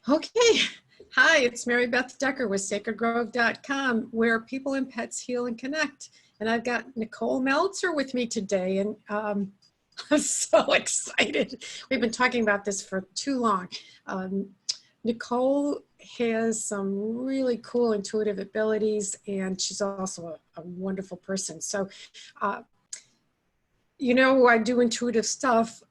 Okay. Hi, it's Maribeth Decker with sacredgrove.com, where people and pets heal and connect. And I've got Nicole Meltzer with me today, and I'm so excited. We've been talking about this for too long. Nicole has some really cool intuitive abilities, and she's also a wonderful person. So, I do intuitive stuff.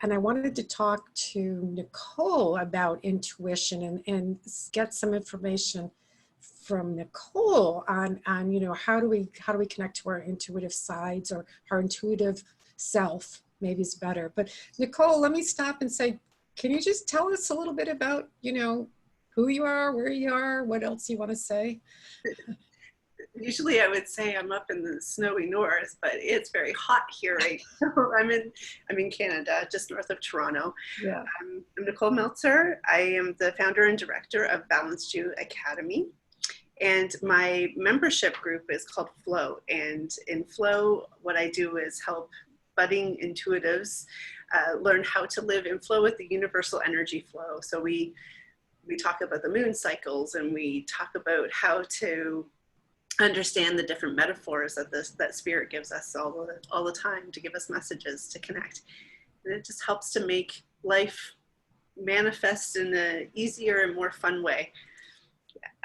And I wanted to talk to Nicole about intuition and get some information from Nicole on how do we connect to our intuitive sides, or our intuitive self, maybe is better. But Nicole, let me stop and say, can you just tell us a little bit about who you are, where you are, what else you want to say? Usually I would say I'm up in the snowy north, but it's very hot here right now. I'm in Canada, just north of Toronto. Yeah. I'm Nicole Meltzer. I am the founder and director of Balanced You Academy. And my membership group is called Flow. And in Flow, what I do is help budding intuitives learn how to live in flow with the universal energy flow. So we talk about the moon cycles, and we talk about how to understand the different metaphors that spirit gives us all the time to give us messages to connect. And it just helps to make life manifest in an easier and more fun way.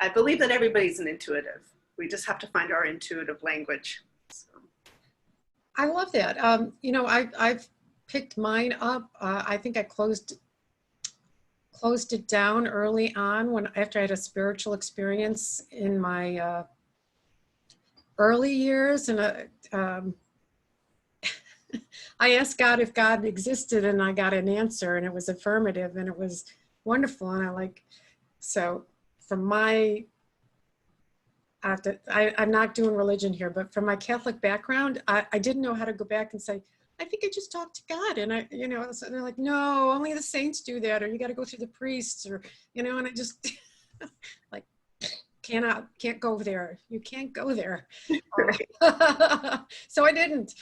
I believe that everybody's an intuitive. We just have to find our intuitive language. So. I love that. I've picked mine up. I think I closed it down early on after I had a spiritual experience in my early years, and I asked God if God existed, and I got an answer, and it was affirmative, and it was wonderful. And so from my, I'm not doing religion here, but from my Catholic background, I didn't know how to go back and say, I think I just talked to God. And so they're like, no, only the saints do that, or you got to go through the priests, or, and I just like, can't go there. You can't go there. So I didn't.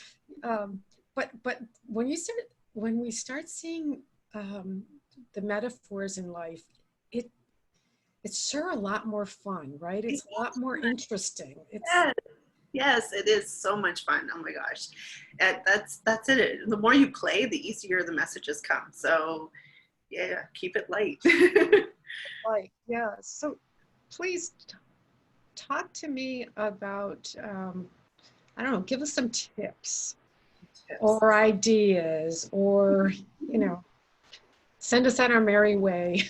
But when we start seeing the metaphors in life, it's sure a lot more fun, right? It's a lot more interesting. Yes, it is so much fun. Oh my gosh. That's it. The more you play, the easier the messages come. So yeah, keep it light. Right. Yeah. So please talk to me about, I don't know, give us some tips or ideas, or, send us on our merry way.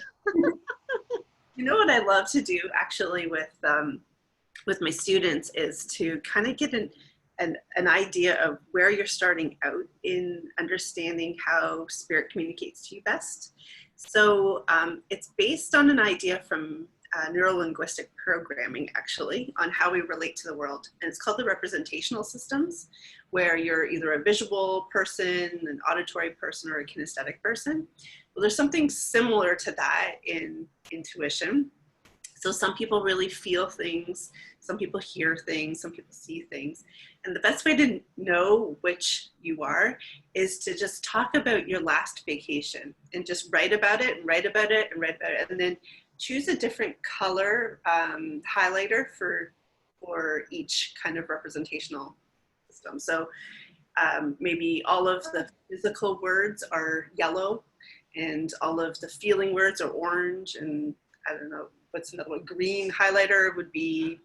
You know what I love to do actually with my students is to kind of get an idea of where you're starting out in understanding how spirit communicates to you best. So it's based on an idea from neuro-linguistic programming, actually, on how we relate to the world. And it's called the representational systems, where you're either a visual person, an auditory person, or a kinesthetic person. Well, there's something similar to that in intuition. So some people really feel things, some people hear things, some people see things. And the best way to know which you are is to just talk about your last vacation and just write about it and write about it and write about it. And then choose a different color highlighter for each kind of representational system. So maybe all of the physical words are yellow, and all of the feeling words are orange, and I don't know, what's another one? Green highlighter would be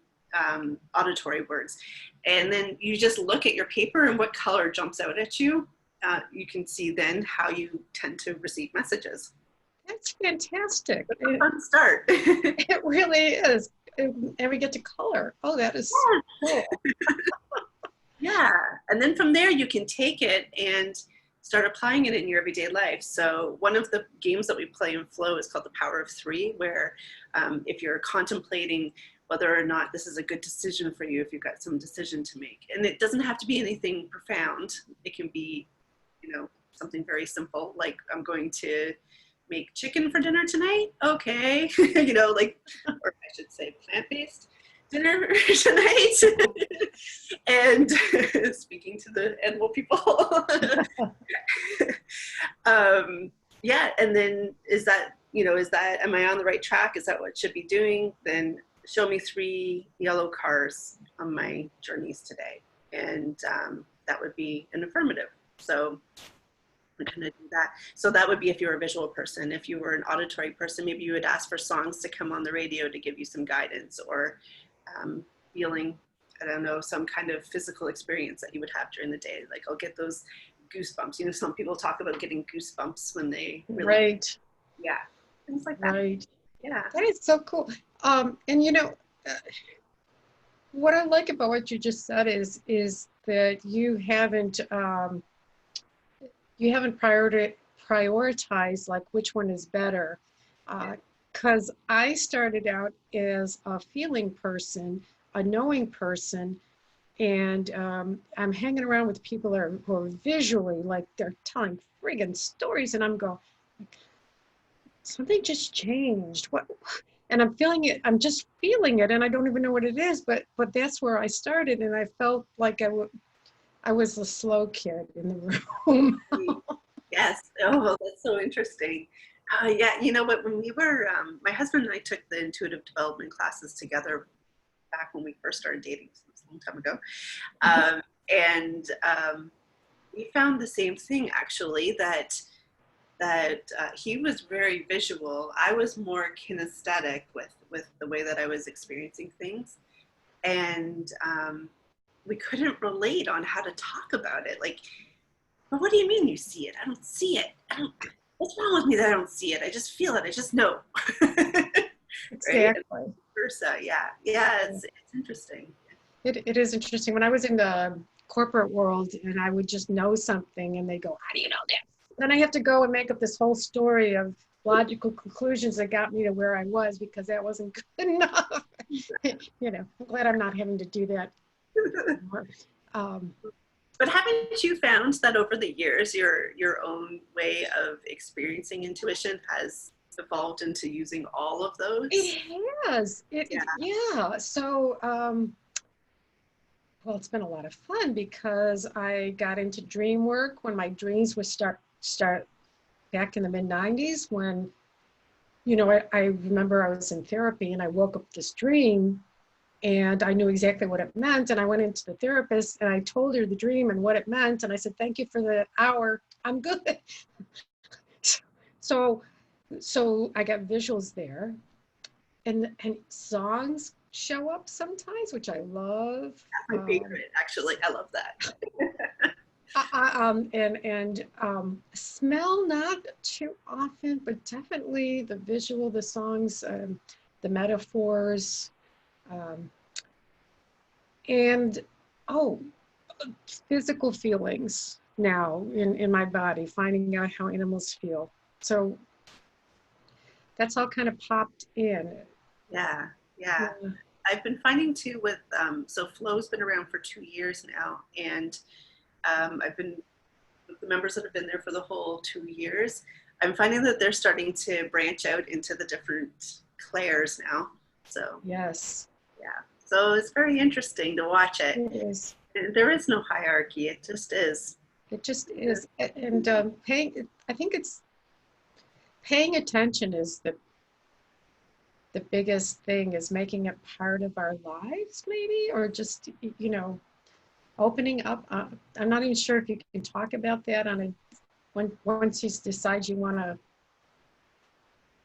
auditory words. And then you just look at your paper and what color jumps out at you. You can see then how you tend to receive messages. That's fantastic. It's a fun start. It really is. And we get to color. Oh, that is cool. Yeah. And then from there, you can take it and start applying it in your everyday life. So one of the games that we play in Flow is called the Power of Three, where if you're contemplating whether or not this is a good decision for you, if you've got some decision to make, and it doesn't have to be anything profound. It can be, something very simple, like I'm going to make chicken for dinner tonight. Okay. Or I should say plant-based dinner tonight. And speaking to the animal people. Yeah. And then is that am I on the right track? Is that what I should be doing? Then show me 3 yellow cars on my journeys today. And that would be an affirmative. So I'm going to do that. So that would be if you're a visual person. If you were an auditory person, maybe you would ask for songs to come on the radio to give you some guidance, or feeling, I don't know, some kind of physical experience that you would have during the day. Like I'll get those goosebumps. Some people talk about getting goosebumps when they really, right. Yeah, things like that. Right. Yeah. That is so cool. And what I like about what you just said is that you haven't prioritized like which one is better. Because I started out as a feeling person, a knowing person, and I'm hanging around with people who are visually, like they're telling friggin' stories, and I'm going, something just changed. What? And I'm feeling it. I'm just feeling it, and I don't even know what it is. But that's where I started, and I felt like I was the slow kid in the room. Yes. Oh, that's so interesting. Yeah, you know what? When we were, my husband and I took the intuitive development classes together back when we first started dating, so it was a long time ago. And we found the same thing, actually, that he was very visual. I was more kinesthetic with the way that I was experiencing things. And we couldn't relate on how to talk about it. Like, but what do you mean you see it? I don't see it. What's wrong with me that I don't see it? I just feel it. I just know. Exactly. Right? Versa. Yeah. Yeah. It's interesting. It is interesting. When I was in the corporate world and I would just know something and they go, how do you know that? Then I have to go and make up this whole story of logical conclusions that got me to where I was, because that wasn't good enough. I'm glad I'm not having to do that anymore. But haven't you found that over the years, your own way of experiencing intuition has evolved into using all of those? It has. Yeah. So, well, it's been a lot of fun because I got into dream work when my dreams would start back in the mid-90s when, I remember I was in therapy and I woke up this dream and I knew exactly what it meant. And I went into the therapist and I told her the dream and what it meant. And I said, thank you for the hour. I'm good. So I got visuals there, and songs show up sometimes, which I love. That's my favorite, actually. I love that. Smell not too often, but definitely the visual, the songs, the metaphors, and physical feelings now in my body, finding out how animals feel. So that's all kind of popped in. Yeah. I've been finding too with, so Flow's been around for 2 years now, and I've been with the members that have been there for the whole 2 years. I'm finding that they're starting to branch out into the different clairs now. So yes, yeah. So it's very interesting to watch it. It is. There is no hierarchy. It just is. It just is. And I think it's paying attention is the biggest thing, is making it part of our lives, maybe, or just, opening up. I'm not even sure if you can talk about that once you decide you want to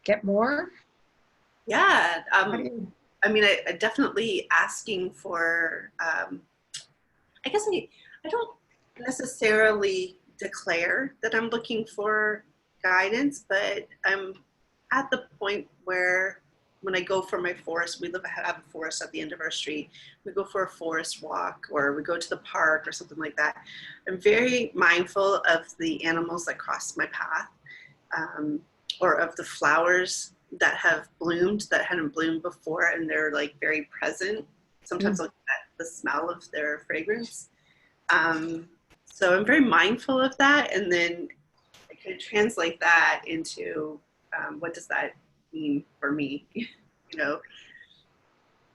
get more. Yeah. I mean, I definitely asking for, I guess I don't necessarily declare that I'm looking for guidance, but I'm at the point where when I go for my forest, we have a forest at the end of our street. We go for a forest walk, or we go to the park or something like that. I'm very mindful of the animals that cross my path, or of the flowers that have bloomed that hadn't bloomed before, and they're like very present. Sometimes I'll get the smell of their fragrance. So I'm very mindful of that, and then I can translate that into what does that mean for me,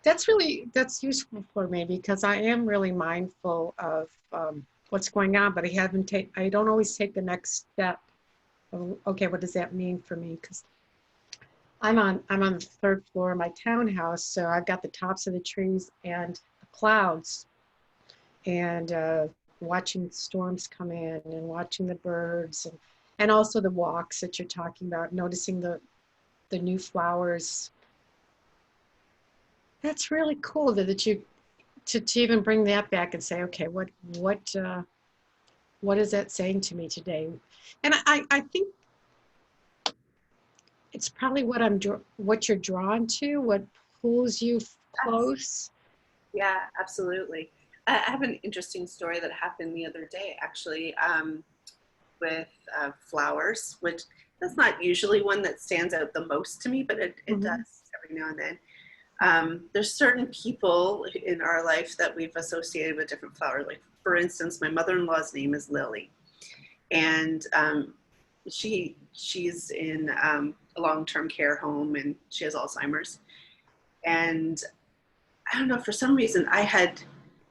That's useful for me, because I am really mindful of what's going on, but I don't always take the next step of, okay, what does that mean for me? Because I'm on the third floor of my townhouse, so I've got the tops of the trees and the clouds, and watching storms come in and watching the birds, and also the walks that you're talking about, noticing the new flowers. That's really cool that you to even bring that back and say, okay, what is that saying to me today? And I think it's probably what you're drawn to, what pulls you close. Yeah, absolutely. I have an interesting story that happened the other day, actually, with flowers, which that's not usually one that stands out the most to me, but it Mhm. does every now and then. There's certain people in our life that we've associated with different flowers. Like, for instance, my mother-in-law's name is Lily, and she's in a long-term care home, and she has Alzheimer's. And I don't know, for some reason, I had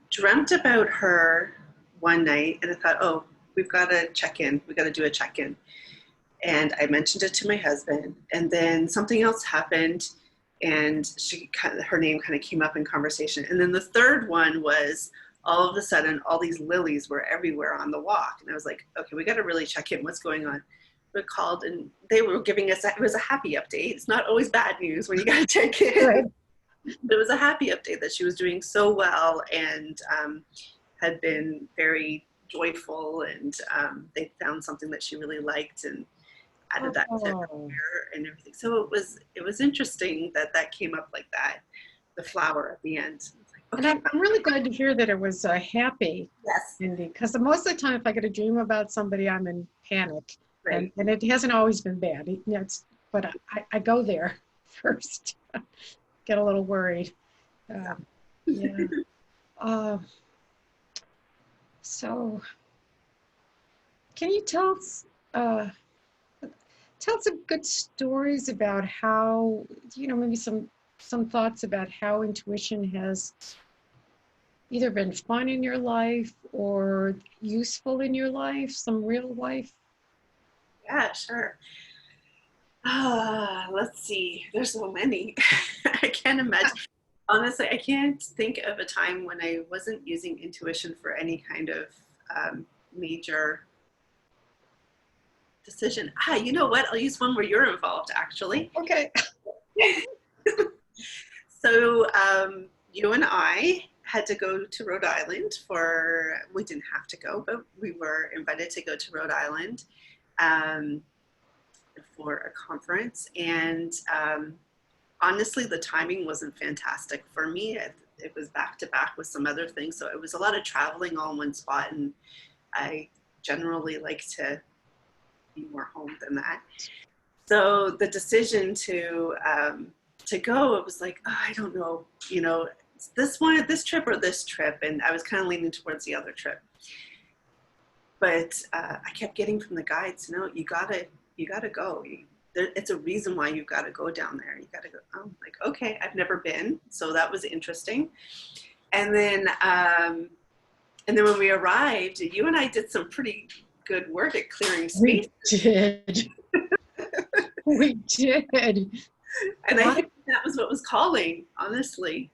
dreamt about her one night, and I thought, oh, we've got to check in. We've got to do a check in. And I mentioned it to my husband, and then something else happened, and her name kind of came up in conversation. And then the third one was, all of a sudden, all these lilies were everywhere on the walk, and I was like, okay, we got to really check in. What's going on? We called, and they were giving us, it was a happy update. It's not always bad news when you got to check in. Right. It was a happy update that she was doing so well, and had been very joyful, and they found something that she really liked and added that to her Oh. career and everything. So it was interesting that that came up like that, the flower at the end. Like, And okay, I'm really glad to hear that it was happy yes, ending, because most of the time, if I get a dream about somebody, I'm in panic, right. and it hasn't always been bad. But I go there first, get a little worried. Yeah. Uh, so, can you tell some good stories about how, maybe some thoughts about how intuition has either been fun in your life or useful in your life, some real life? Yeah, sure. Let's see. There's so many. I can't imagine. Honestly, I can't think of a time when I wasn't using intuition for any kind of major decision. You know what? I'll use one where you're involved, actually. Okay. So you and I had to go to Rhode Island we didn't have to go, but we were invited to go to Rhode Island um, for a conference. And honestly, the timing wasn't fantastic for me. It was back to back with some other things. So it was a lot of traveling all in one spot. And I generally like to be more home than that. So the decision to go, it was like, oh, I don't know, this trip or this trip, and I was kind of leaning towards the other trip. But I kept getting from the guides, you gotta go. It's a reason why you gotta go down there. You gotta go. I'm like, okay, I've never been, so that was interesting. And then when we arrived, you and I did some pretty good work at clearing space. We did. We did. And I think that was what was calling, honestly.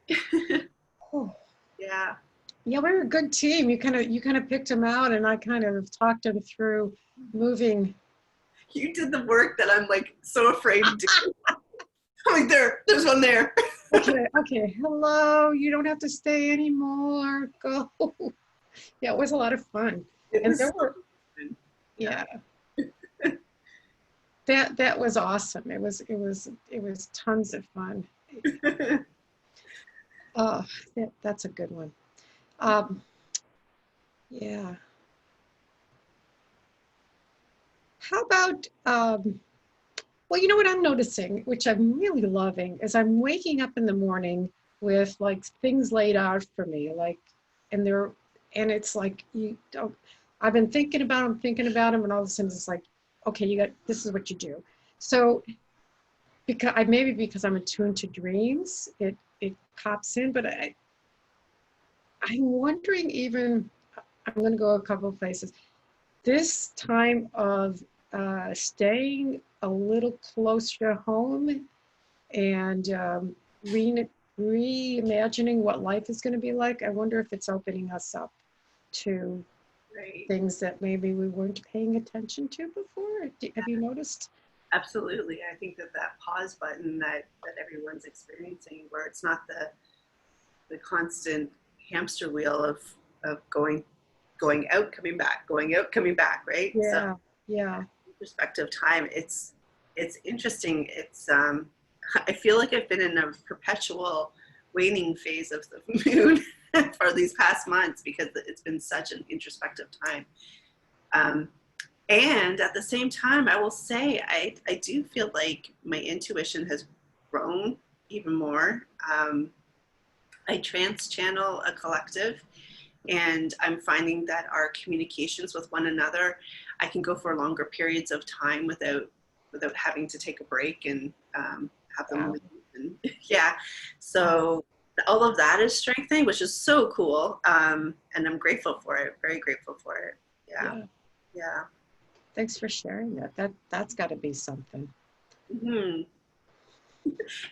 Oh. Yeah. Yeah, we were a good team. You kind of picked them out, and I kind of talked them through moving. You did the work that I'm like so afraid to do. I'm like, there's one there. Okay. Hello, you don't have to stay anymore. Go. Yeah, it was a lot of fun. It And was there so were, fun. yeah, that was awesome. It was tons of fun. Oh, that's a good one. Um, yeah. How about, well, you know what I'm noticing, which I'm really loving, is I'm waking up in the morning with like things laid out for me, like, and they're, and it's like, you don't, I've been thinking about them, and all of a sudden it's like, okay, this is what you do. So, maybe because I'm attuned to dreams, it pops in, but I'm wondering even, I'm going to go a couple of places. This time of staying a little closer to home and reimagining what life is going to be like. I wonder if it's opening us up to Right. things that maybe we weren't paying attention to before. Have you noticed? Absolutely. I think that that pause button that everyone's experiencing, where it's not the constant hamster wheel of going out, coming back, going out, coming back, right? So Yeah, yeah. perspective time, it's interesting. It's I feel like I've been in a perpetual waning phase of the moon for these past months because it's been such an introspective time. Um, and at the same time, I will say I do feel like my intuition has grown even more. I trans channel a collective, and I'm finding that our communications with one another, I can go for longer periods of time without having to take a break and have them Wow. leave. And, yeah, so all of that is strengthening, which is so cool, and I'm grateful for it. Very grateful for it. Yeah, Yeah. yeah. Thanks for sharing that. That's got to be something. Hmm.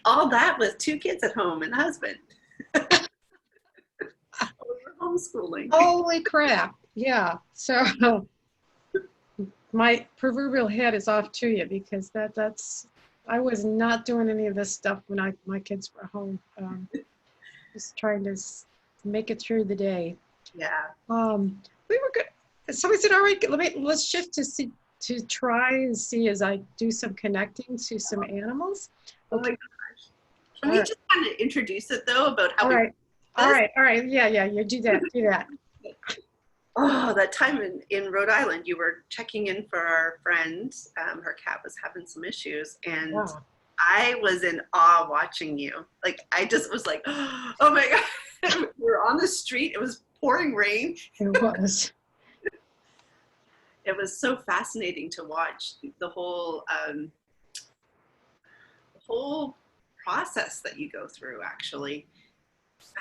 All that with 2 kids at home and a husband. We're homeschooling. Holy crap. Yeah. So my proverbial head is off to you because that's I was not doing any of this stuff when my kids were home. Just trying to make it through the day. Yeah. We were good. Somebody said, "All right, let's shift to try and see as I do some connecting to some animals." Oh my Okay. gosh. Can All we right. just kind of introduce it though about how All we right. All this? right. All right. Yeah. Yeah. You do that. Do that. Oh, that time in Rhode Island, you were checking in for our friend. Her cat was having some issues, and Wow. I was in awe watching you. Like I just was like, oh my god. We were on the street. It was pouring rain. It was. It was so fascinating to watch the whole process that you go through. Actually,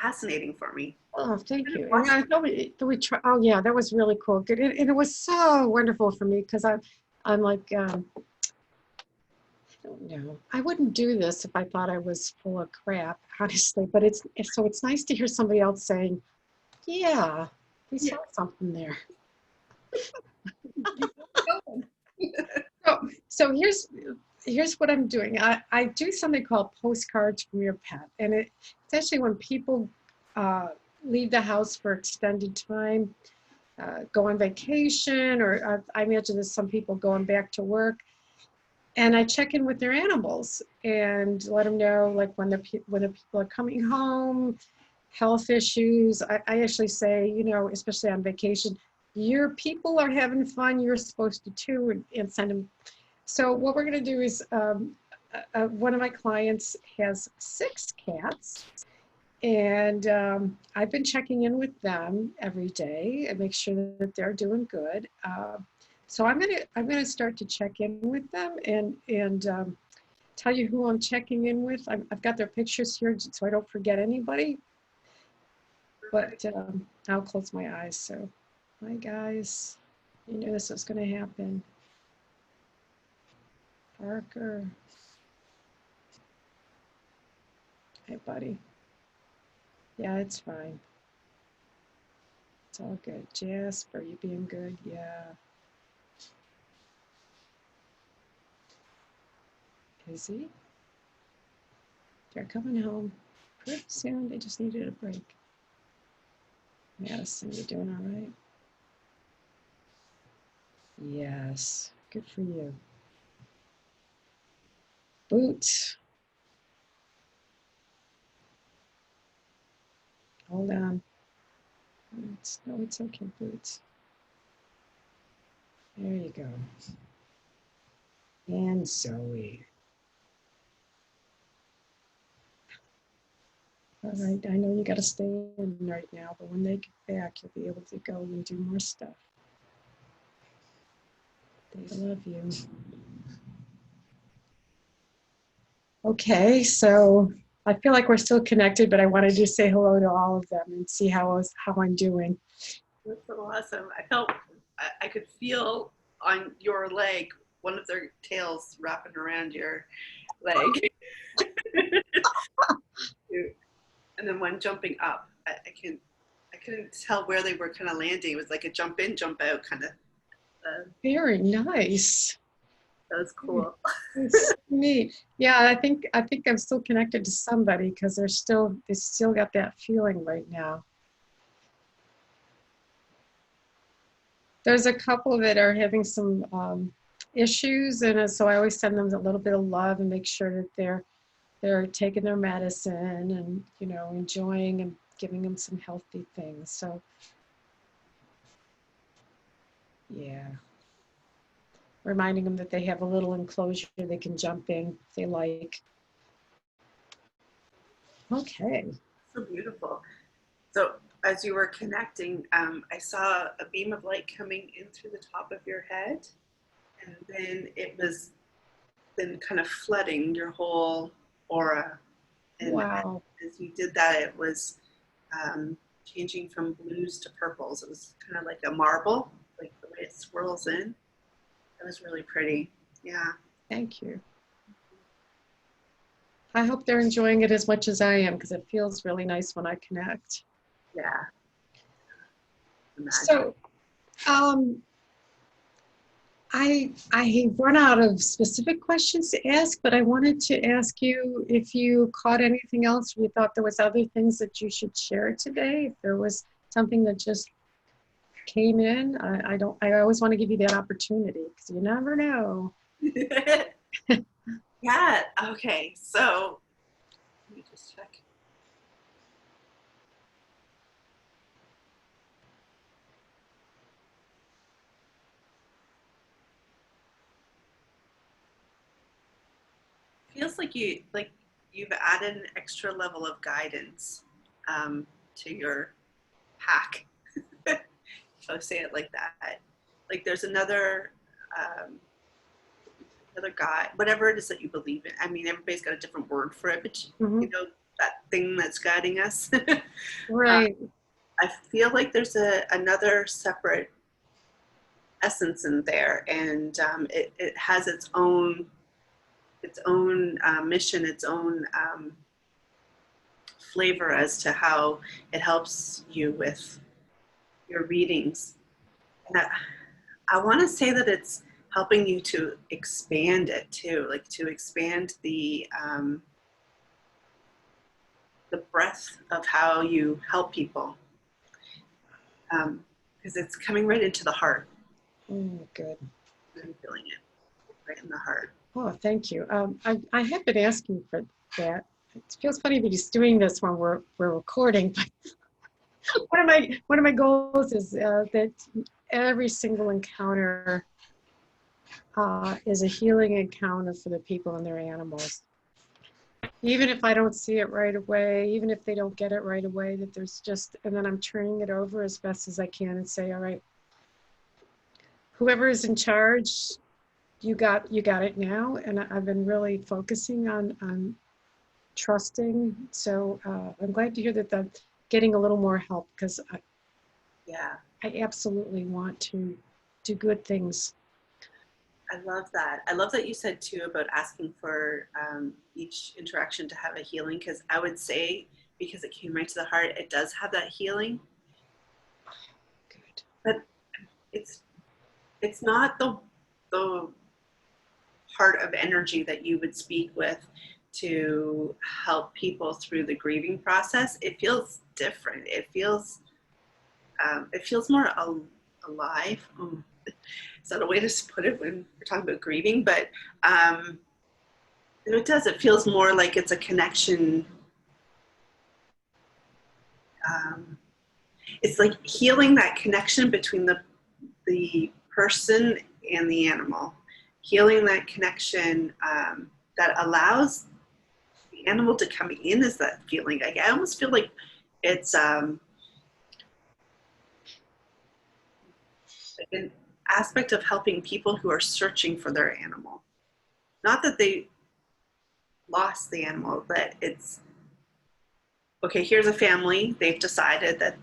fascinating for me. Oh, thank you. And I thought we try. Oh, yeah, that was really cool. Good. And it was so wonderful for me because I'm like, I don't know. I wouldn't do this if I thought I was full of crap, honestly. But it's nice to hear somebody else saying, yeah, we Yeah. saw something there. So here's what I'm doing. I do something called Postcards from Your Pet, and it's actually when people uh, leave the house for extended time, go on vacation, or I imagine there's some people going back to work, and I check in with their animals and let them know like when the people are coming home, health issues. I actually say, especially on vacation, your people are having fun. You're supposed to too, and send them. So what we're going to do is one of my clients has 6 cats, and I've been checking in with them every day and make sure that they're doing good. So I'm gonna start to check in with them and tell you who I'm checking in with. I've got their pictures here so I don't forget anybody. But I'll close my eyes. So, hi guys, you knew this was going to happen. Parker, hey buddy. Yeah, it's fine. It's all good. Jasper, you being good? Yeah. Is he? They're coming home pretty soon. They just needed a break. Madison, you doing all right? Yes. Good for you. Boots. Hold on. No, it's okay, Boots. There you go. And Zoe. All right, I know you got to stay in right now, but when they get back, you'll be able to go and do more stuff. They love you. Okay, so I feel like we're still connected, but I wanted to say hello to all of them and see how I'm doing. That's so awesome. I could feel on your leg one of their tails wrapping around your leg. And then one jumping up, I couldn't tell where they were kind of landing. It was like a jump in, jump out kind of. Very nice. That was cool. It's neat. Yeah, I think I'm still connected to somebody because they still got that feeling right now. There's a couple that are having some issues, and so I always send them a little bit of love and make sure that they're taking their medicine and enjoying and giving them some healthy things. So yeah, reminding them that they have a little enclosure they can jump in if they like. Okay. So beautiful. So as you were connecting, I saw a beam of light coming in through the top of your head, and then it was then kind of flooding your whole aura. And Wow. as you did that, it was changing from blues to purples. It was kind of like a marble, like the way it swirls in. It was really pretty. Yeah. Thank you. I hope they're enjoying it as much as I am because it feels really nice when I connect. Yeah. Imagine. So, I run out of specific questions to ask, but I wanted to ask you if you caught anything else, or you thought there was other things that you should share today. If there was something that just came in, I always want to give you that opportunity because you never know. Yeah. Okay. So let me just check. Feels like you've added an extra level of guidance to your pack. I'll say it like that. Like there's another guy, whatever it is that you believe in. I mean, everybody's got a different word for it, but you know that thing that's guiding us. Right. I feel like there's another separate essence in there, and it has its own mission, its own flavor as to how it helps you with your readings. And I want to say that it's helping you to expand it too, like to expand the breadth of how you help people, because it's coming right into the heart. Good. I'm feeling it right in the heart. Oh, thank you. I have been asking for that. It feels funny that he's doing this when we're recording, but one of my goals is that every single encounter is a healing encounter for the people and their animals. Even if I don't see it right away, even if they don't get it right away, that there's just, and then I'm turning it over as best as I can and say, all right, whoever is in charge, you got it now. And I've been really focusing on trusting. So I'm glad to hear that I'm getting a little more help because I absolutely want to do good things. I love that. I love that you said too about asking for each interaction to have a healing, because I would say, because it came right to the heart, it does have that healing. Good. But it's not the part of energy that you would speak with to help people through the grieving process. It feels different. It feels more alive. Is that a way to put it when we're talking about grieving? But it does. It feels more like it's a connection. It's like healing that connection between the person and the animal. Healing that connection that allows the animal to come in as that feeling. Like, I almost feel like it's like an aspect of helping people who are searching for their animal. Not that they lost the animal, but it's, okay, here's a family. They've decided that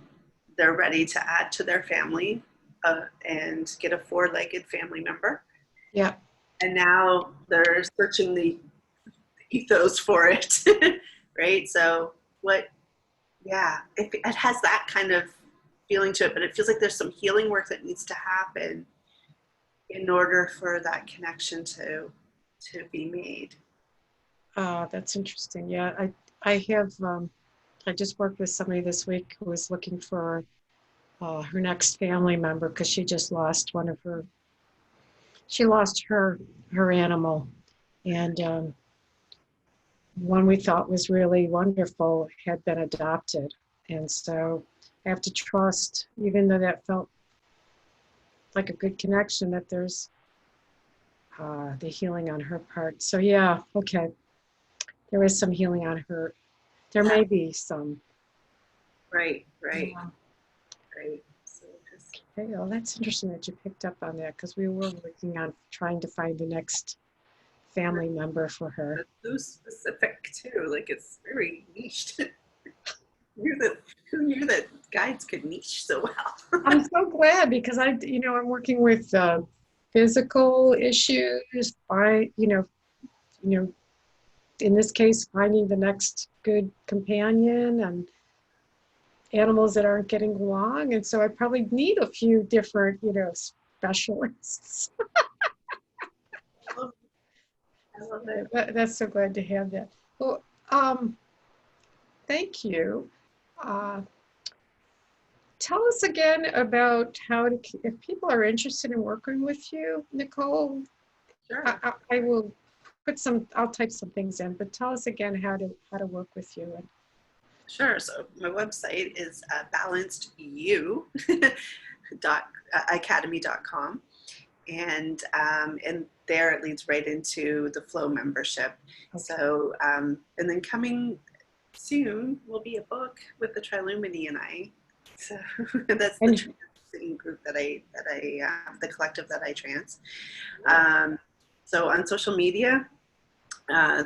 they're ready to add to their family and get a 4-legged family member. Yeah. And now they're searching the ethos for it, right? So it has that kind of feeling to it, but it feels like there's some healing work that needs to happen in order for that connection to be made. That's interesting. Yeah, I have, I just worked with somebody this week who was looking for her next family member because she just lost she lost her animal. And one we thought was really wonderful had been adopted. And so I have to trust, even though that felt like a good connection, that there's the healing on her part. So yeah, okay. There is some healing on her. There may be some. Right. Yeah. So just, Okay, well, that's interesting that you picked up on that because we were working on trying to find the next family member for her. that's so specific too. Like it's very niched. Who knew that guides could niche so well? I'm so glad because I'm working with physical issues. In this case, finding the next good companion and animals that aren't getting along. And so I probably need a few different, specialists. I love it. That's so glad to have that. Well, thank you. Uh, Tell us again about if people are interested in working with you, Nicole. Sure. I will I'll type some things in, but tell us again how to work with you. Sure. So my website is balancedU.academy.com. And there it leads right into the Flow membership. Okay. So, and then coming soon will be a book with the Trilumini and I. So that's the trans group that I the collective that I trans. So on social media,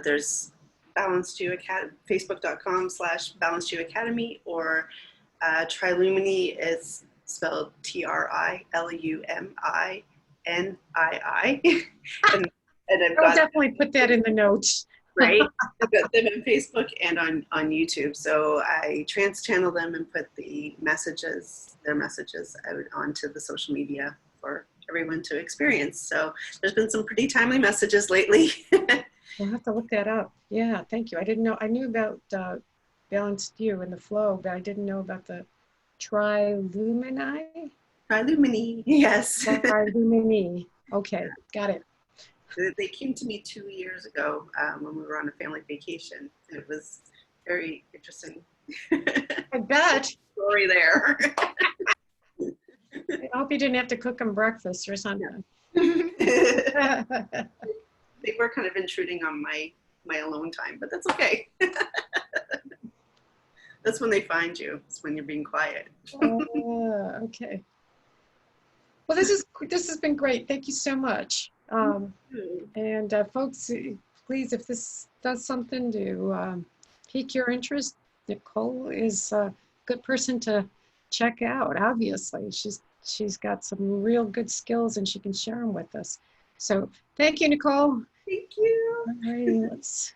there's Balanced You Academy, Facebook.com/Balanced You Academy, or Trilumini is spelled TRILUMINII. and I've I'll definitely put that in the notes. Right, I've got them on Facebook and on YouTube. So I trans channel them and put their messages out onto the social media for everyone to experience. So there's been some pretty timely messages lately. We'll have to look that up. Yeah, thank you. I didn't know. I knew about Balanced You and the Flow, but I didn't know about the Trilumini. Trilumini, yes. Trilumini. Okay, got it. They came to me 2 years ago when we were on a family vacation. It was very interesting. I bet. Story there. I hope you didn't have to cook them breakfast or something. They were kind of intruding on my alone time, but that's okay. That's when they find you. It's when you're being quiet. Okay. Well, this has been great. Thank you so much. And folks, please, if this does something to pique your interest, Nicole is a good person to check out. Obviously, she's got some real good skills and she can share them with us. So thank you, Nicole. Thank you. All right, let's